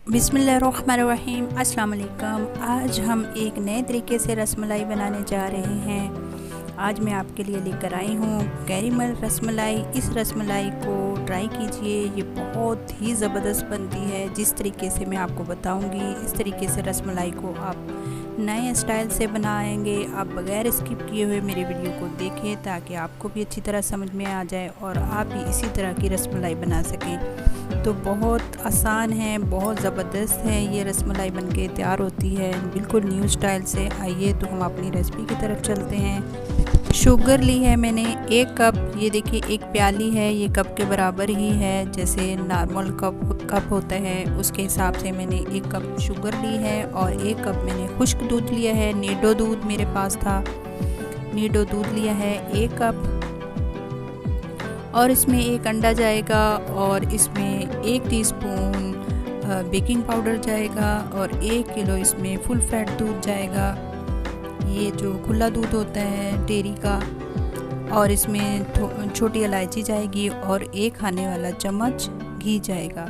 बिस्मिल्लाहिर्रहमानिर्रहीम। अस्सलाम वालेकुम। आज हम एक नए तरीके से रसमलाई बनाने जा रहे हैं। आज मैं आपके लिए लेकर आई हूँ कैरेमल रसमलाई। इस रसमलाई को ट्राई कीजिए, ये बहुत ही ज़बरदस्त बनती है। जिस तरीके से मैं आपको बताऊँगी इस तरीके से रसमलाई को आप नए स्टाइल से बनाएंगे। आप बग़ैर स्किप किए हुए मेरे वीडियो को देखें ताकि आपको भी अच्छी तरह समझ में आ जाए और आप भी इसी तरह की रसमलाई बना सकें। तो बहुत आसान है, बहुत ज़बरदस्त है। ये रसमलाई बनके तैयार होती है बिल्कुल न्यू स्टाइल से। आइए तो हम अपनी रेसिपी की तरफ चलते हैं। शुगर ली है मैंने 1 कप। ये देखिए एक प्याली है, ये कप के बराबर ही है। जैसे नॉर्मल कप होता है उसके हिसाब से मैंने 1 कप शुगर ली है और 1 कप मैंने खुश्क दूध लिया है। नीडो दूध मेरे पास था, नीडो दूध लिया है 1 कप। और इसमें 1 अंडा जाएगा और इसमें 1 टीस्पून बेकिंग पाउडर जाएगा और 1 किलो इसमें फुल फैट दूध जाएगा। ये जो खुला दूध होता है डेयरी का। और इसमें छोटी इलायची जाएगी और 1 खाने वाला चम्मच घी जाएगा।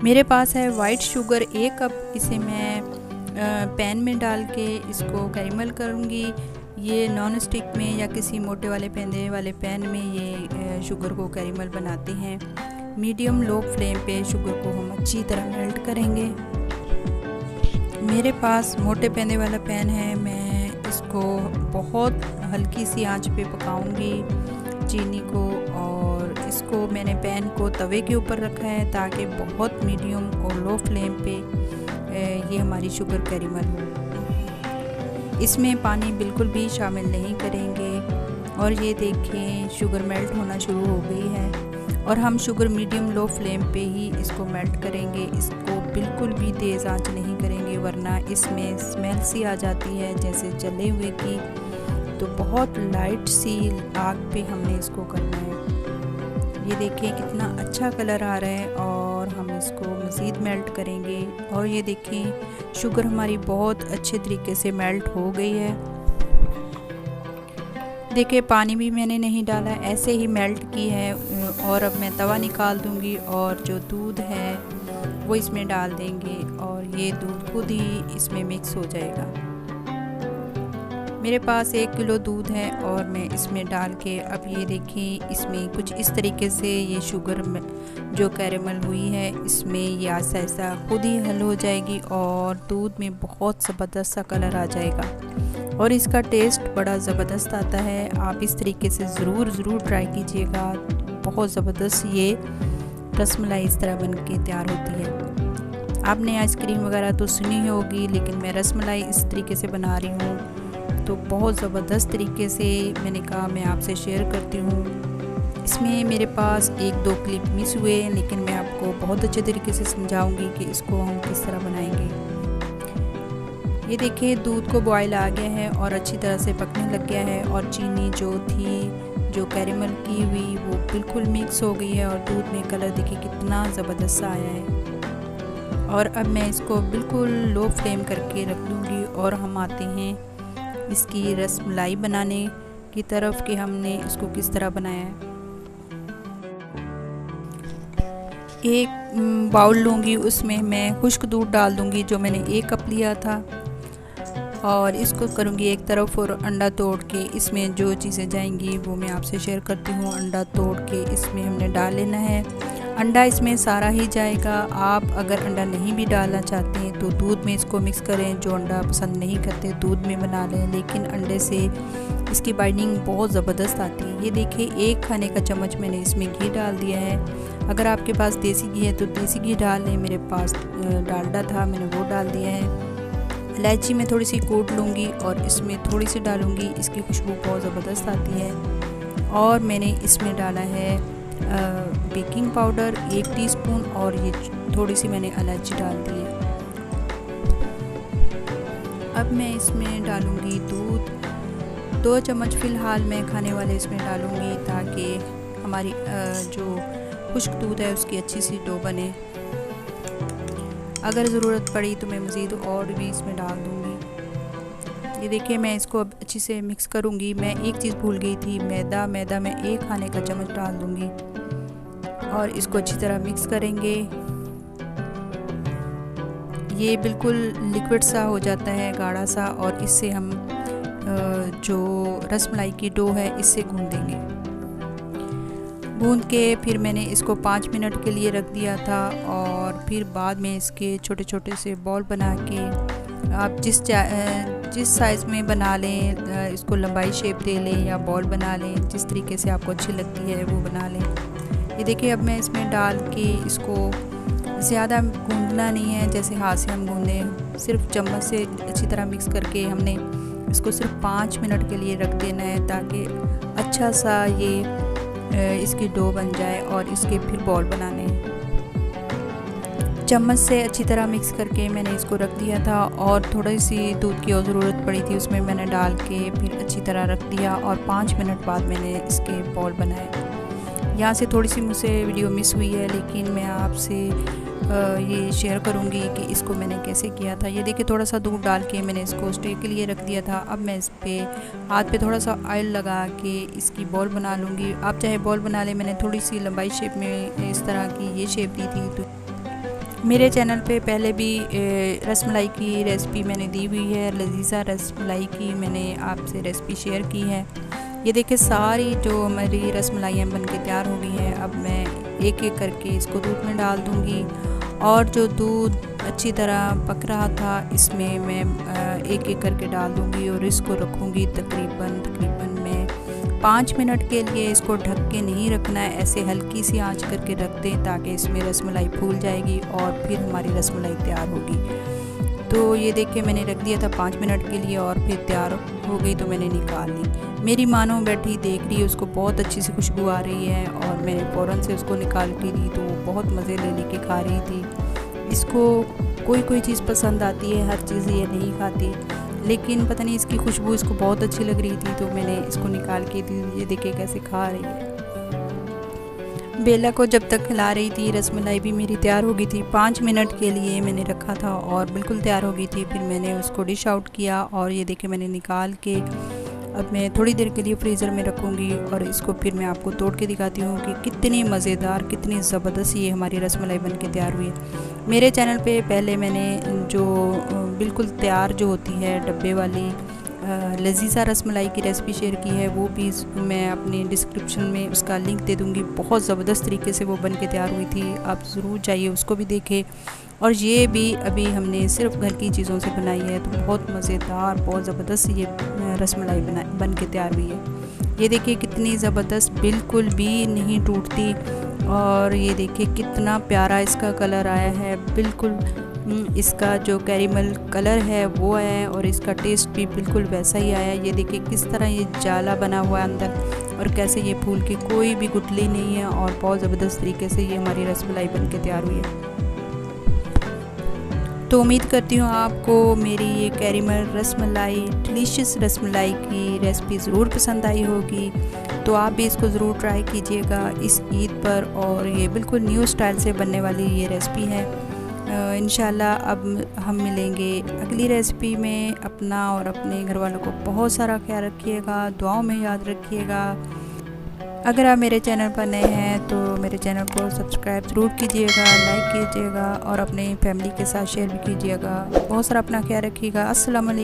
मेरे पास है वाइट शुगर 1 कप। इसे मैं पैन में डाल के इसको कैरेमल करूँगी। ये नॉन स्टिक में या किसी मोटे वाले पैंदे वाले पैन में ये शुगर को कैरेमल बनाते हैं। मीडियम लो फ्लेम पे शुगर को हम अच्छी तरह मेल्ट करेंगे। मेरे पास मोटे पैंदे वाला पैन है, मैं इसको बहुत हल्की सी आंच पे पकाऊंगी चीनी को। और इसको मैंने पैन को तवे के ऊपर रखा है ताकि बहुत मीडियम और लो फ्लेम पे ये हमारी शुगर कैरेमल हो। इसमें पानी बिल्कुल भी शामिल नहीं करेंगे। और ये देखें शुगर मेल्ट होना शुरू हो गई है। और हम शुगर मीडियम लो फ्लेम पे ही इसको मेल्ट करेंगे। इसको बिल्कुल भी तेज़ आंच नहीं करेंगे वरना इसमें स्मेल सी आ जाती है जैसे जले हुए की। तो बहुत लाइट सी आग पे हमने इसको करना है। ये देखिए कितना अच्छा कलर आ रहा है और हम इसको मज़ीद मेल्ट करेंगे। और ये देखें शुगर हमारी बहुत अच्छे तरीके से मेल्ट हो गई है। देखिए पानी भी मैंने नहीं डाला, ऐसे ही मेल्ट की है। और अब मैं तवा निकाल दूंगी और जो दूध है वो इसमें डाल देंगे और ये दूध खुद ही इसमें मिक्स हो जाएगा। मेरे पास 1 किलो दूध है और मैं इसमें डाल के अब ये देखें इसमें कुछ इस तरीके से ये शुगर जो कैरेमल हुई है इसमें ये आहिस्ता आहिस्ता खुद ही हल हो जाएगी और दूध में बहुत ज़बरदस्त सा कलर आ जाएगा और इसका टेस्ट बड़ा ज़बरदस्त आता है। आप इस तरीके से ज़रूर ट्राई कीजिएगा। बहुत ज़बरदस्त ये रसमलाई इस तरह बन के तैयार होती है। आपने आइसक्रीम वगैरह तो सुनी होगी लेकिन मैं रसमलाई इस तरीके से बना रही हूँ तो बहुत ज़बरदस्त तरीके से मैंने कहा मैं आपसे शेयर करती हूँ। इसमें मेरे पास 1-2 क्लिप मिस हुए हैं लेकिन मैं आपको बहुत अच्छे तरीके से समझाऊंगी कि इसको हम किस तरह बनाएंगे। ये देखिए दूध को बॉयल आ गया है और अच्छी तरह से पकने लग गया है और चीनी जो कैरेमल की हुई वो बिल्कुल मिक्स हो गई है और दूध में कलर देखिए कितना ज़बरदस्त सा आया है। और अब मैं इसको बिल्कुल लो फ्लेम करके रख दूँगी और हम आते हैं इसकी रसमलाई बनाने की तरफ कि हमने इसको किस तरह बनाया है। एक बाउल लूँगी, उसमें मैं खुश्क दूध डाल दूँगी जो मैंने 1 कप लिया था। और इसको करूँगी एक तरफ और अंडा तोड़ के इसमें जो चीज़ें जाएंगी वो मैं आपसे शेयर करती हूँ। अंडा तोड़ के इसमें हमने डाल लेना है। अंडा इसमें सारा ही जाएगा। आप अगर अंडा नहीं भी डालना चाहते हैं तो दूध में इसको मिक्स करें। जो अंडा पसंद नहीं करते दूध में बना लें, लेकिन अंडे से इसकी बाइंडिंग बहुत ज़बरदस्त आती है। ये देखिए 1 खाने का चम्मच मैंने इसमें घी डाल दिया है। अगर आपके पास देसी घी है तो देसी घी डाल लें। मेरे पास डालडा था, मैंने वो डाल दिया है। इलायची में थोड़ी सी कूट लूँगी और इसमें थोड़ी सी डालूँगी, इसकी खुशबू बहुत ज़बरदस्त आती है। और मैंने इसमें डाला है बेकिंग पाउडर 1 टीस्पून और ये थोड़ी सी मैंने इलायची डाल दी है। अब मैं इसमें डालूँगी दूध 2 चम्मच फ़िलहाल मैं खाने वाले इसमें डालूँगी ताकि हमारी जो खुश्क दूध है उसकी अच्छी सी डो बने। अगर ज़रूरत पड़ी तो मैं मज़ीद और भी इसमें डाल दूँगी। ये देखिए मैं इसको अब अच्छी से मिक्स करूँगी। मैं एक चीज़ भूल गई थी, मैदा मैं 1 खाने का चम्मच डाल दूँगी। और इसको अच्छी तरह मिक्स करेंगे। ये बिल्कुल लिक्विड सा हो जाता है, गाढ़ा सा, और इससे हम जो रसमलाई की डो है इससे गूंद देंगे। गूंद के फिर मैंने इसको 5 मिनट के लिए रख दिया था, और फिर बाद में इसके छोटे छोटे से बॉल बना के आप जिस साइज़ में बना लें, इसको लंबाई शेप दे लें या बॉल बना लें, जिस तरीके से आपको अच्छी लगती है वो बना लें। ये देखिए, अब मैं इसमें डाल के इसको ज़्यादा गूंदना नहीं है जैसे हाथ से हम गूंदें, सिर्फ चम्मच से अच्छी तरह मिक्स करके हमने इसको सिर्फ 5 मिनट के लिए रख देना है, ताकि अच्छा सा ये इसकी डो बन जाए और इसके फिर बॉल बनाने। चम्मच से अच्छी तरह मिक्स करके मैंने इसको रख दिया था, और थोड़ी सी दूध की और ज़रूरत पड़ी थी, उसमें मैंने डाल के फिर अच्छी तरह रख दिया, और 5 मिनट बाद मैंने इसके बॉल बनाए। यहाँ से थोड़ी सी मुझसे वीडियो मिस हुई है, लेकिन मैं आपसे ये शेयर करूँगी कि इसको मैंने कैसे किया था। ये देखिए, थोड़ा सा दूध डाल के मैंने इसको स्टे के लिए रख दिया था। अब मैं इस पे हाथ पे थोड़ा सा ऑयल लगा के इसकी बॉल बना लूँगी। आप चाहे बॉल बना लें, मैंने थोड़ी सी लंबाई शेप में इस तरह की ये शेप दी थी। तो मेरे चैनल पे पहले भी रसमलाई की रेसिपी मैंने दी हुई है, लजीज़ा रसमलाई की मैंने आपसे रेसिपी शेयर की है। ये देखिए, सारी जो हमारी रसमलाइयाँ बन के तैयार हो गई हैं। अब मैं एक एक करके इसको दूध में डाल दूँगी, और जो दूध अच्छी तरह पक रहा था इसमें मैं एक एक करके डाल दूँगी, और इसको रखूँगी तकरीबन मैं 5 मिनट के लिए। इसको ढक के नहीं रखना है, ऐसे हल्की सी आंच करके रख दें ताकि इसमें रसमलाई फूल जाएगी और फिर हमारी रसमलाई तैयार होगी। तो ये देखिए, मैंने रख दिया था 5 मिनट के लिए, और फिर तैयार हो गई तो मैंने निकाल ली। मेरी मानो बैठी देख रही है, उसको बहुत अच्छी सी खुशबू आ रही है, और मैंने फ़ौरन से उसको निकाल के दी, तो वो बहुत मज़े लेके खा रही थी। इसको कोई चीज़ पसंद आती है, हर चीज़ ये नहीं खाती, लेकिन पता नहीं इसकी खुशबू इसको बहुत अच्छी लग रही थी, तो मैंने इसको निकाल के दी। ये देखिए कैसे खा रही है। बेला को जब तक खिला रही थी, रसमलाई भी मेरी तैयार हो गई थी। 5 मिनट के लिए मैंने रखा था और बिल्कुल तैयार हो गई थी। फिर मैंने उसको डिश आउट किया, और ये देखिए मैंने निकाल के अब मैं थोड़ी देर के लिए फ्रीज़र में रखूँगी, और इसको फिर मैं आपको तोड़ के दिखाती हूँ कि कितनी मज़ेदार, कितनी ज़बरदस्त ये हमारी रसमलाई बन के तैयार हुई है। मेरे चैनल पे पहले मैंने जो बिल्कुल तैयार जो होती है डब्बे वाली लजीज़ा रसमलाई की रेसिपी शेयर की है, वो भी मैं अपने डिस्क्रिप्शन में उसका लिंक दे दूँगी। बहुत ज़बरदस्त तरीके से वो बन के तैयार हुई थी, आप ज़रूर जाइए उसको भी देखें। और ये भी अभी हमने सिर्फ घर की चीज़ों से बनाई है, तो बहुत मज़ेदार, बहुत ज़बरदस्त ये रसमलाई बन के तैयार हुई है। ये देखिए कितनी ज़बरदस्त, बिल्कुल भी नहीं टूटती, और ये देखिए कितना प्यारा इसका कलर आया है। बिल्कुल इसका जो कैरेमल कलर है वो है, और इसका टेस्ट भी बिल्कुल वैसा ही आया। ये देखिए किस तरह ये जाला बना हुआ है अंदर, और कैसे ये फूल की कोई भी गुठली नहीं है, और बहुत ज़बरदस्त तरीके से ये हमारी रसमलाई बन के तैयार हुई है। तो उम्मीद करती हूँ आपको मेरी ये कैरेमल रसमलाई, डिलीशियस रसमलाई की रेसिपी ज़रूर पसंद आई होगी। तो आप भी इसको ज़रूर ट्राई कीजिएगा इस ईद पर, और ये बिल्कुल न्यू स्टाइल से बनने वाली ये रेसिपी है। इंशाल्लाह अब हम मिलेंगे अगली रेसिपी में। अपना और अपने घर वालों को बहुत सारा ख्याल रखिएगा, दुआओं में याद रखिएगा। अगर आप मेरे चैनल पर नए हैं तो मेरे चैनल को सब्सक्राइब ज़रूर कीजिएगा, लाइक कीजिएगा, और अपने फैमिली के साथ शेयर भी कीजिएगा। बहुत सारा अपना ख्याल रखिएगा। अस्सलाम वालेकुम।